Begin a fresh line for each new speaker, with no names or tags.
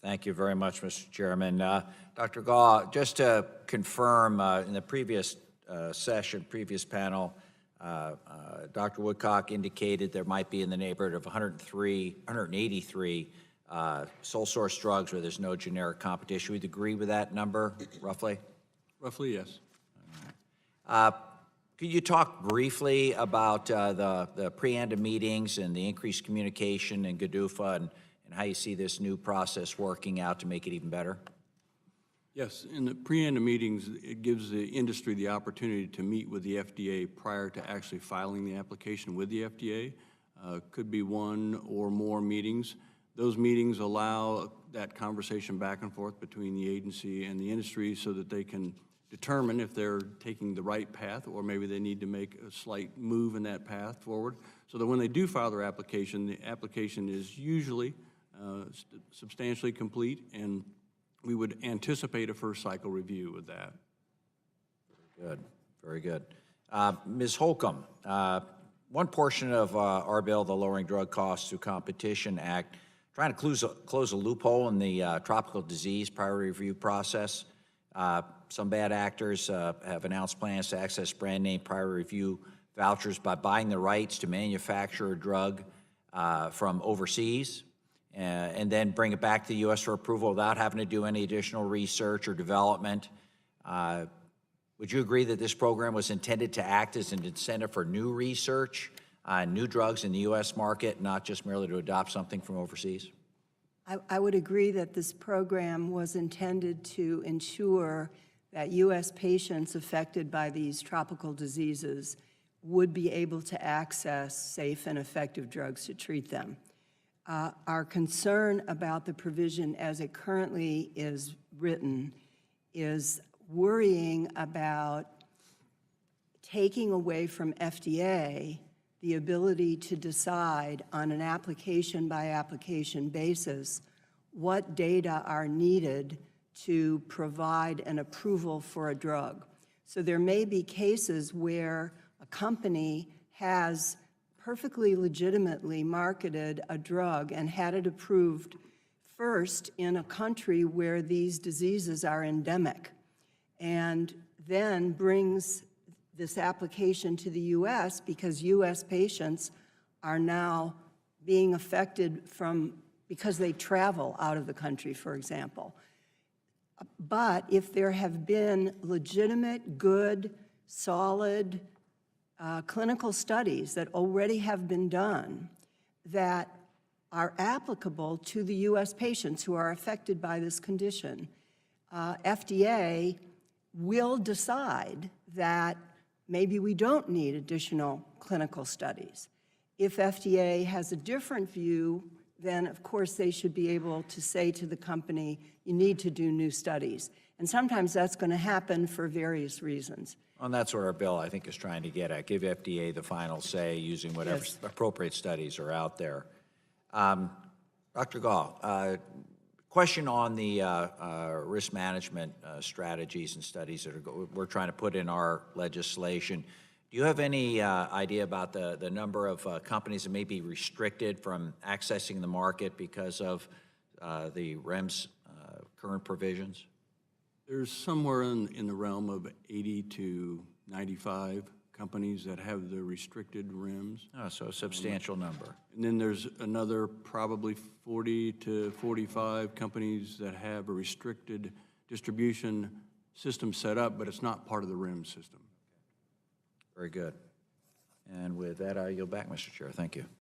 Thank you very much, Mr. Chairman. Dr. Gaw, just to confirm, in the previous previous panel, Dr. Woodcock indicated there might be in the neighborhood of 183 sole source drugs where there's no generic competition. Would you agree with that number, roughly?
Roughly, yes.
Could you talk briefly about the pre-ANDA meetings and the increased communication in GDUFA and how you see this new process working out to make it even better?
Yes, in the pre-ANDA meetings, it gives the industry the opportunity to meet with the FDA prior to actually filing the application with the FDA. Could be one or more meetings. Those meetings allow that conversation back and forth between the agency and the industry so that they can determine if they're taking the right path or maybe they need to make a slight move in that path forward. So that when they do file their application, the application is usually substantially complete, and we would anticipate a first cycle review with that.
Very good, very good. Ms. Holcomb, one portion of our bill, the Lowering Drug Costs Through Competition Act, trying to close a loophole in the tropical disease priority review process. Some bad actors have announced plans to access brand name priority review vouchers by buying the rights to manufacture a drug from overseas and then bring it back to the U.S. for approval without having to do any additional research or development. Would you agree that this program was intended to act as an incentive for new research, new drugs in the U.S. market, not just merely to adopt something from overseas?
I would agree that this program was intended to ensure that U.S. patients affected by these tropical diseases would be able to access safe and effective drugs to treat them. Our concern about the provision as it currently is written is worrying about taking away from FDA the ability to decide on an application-by-application basis what data are needed to provide an approval for a drug. So there may be cases where a company has perfectly legitimately marketed a drug and had it approved first in a country where these diseases are endemic, and then brings this application to the U.S. because U.S. patients are now being affected because they travel out of the country, for example. But if there have been legitimate, good, solid clinical studies that already have been done that are applicable to the U.S. patients who are affected by this condition, FDA will decide that maybe we don't need additional clinical studies. If FDA has a different view, then of course they should be able to say to the company, you need to do new studies. And sometimes that's going to happen for various reasons.
And that's where our bill, I think, is trying to get at. Give FDA the final say using whatever appropriate studies are out there. Dr. Gaw, question on the risk management strategies and studies that we're trying to put in our legislation. Do you have any idea about the number of companies that may be restricted from accessing the market because of the REMS current provisions?
There's somewhere in the realm of 80 to 95 companies that have the restricted REMS.
Oh, so a substantial number.
And then there's another probably 40 to 45 companies that have a restricted distribution system set up, but it's not part of the REMS system.
Very good. And with that, I yield back, Mr. Chair. Thank you.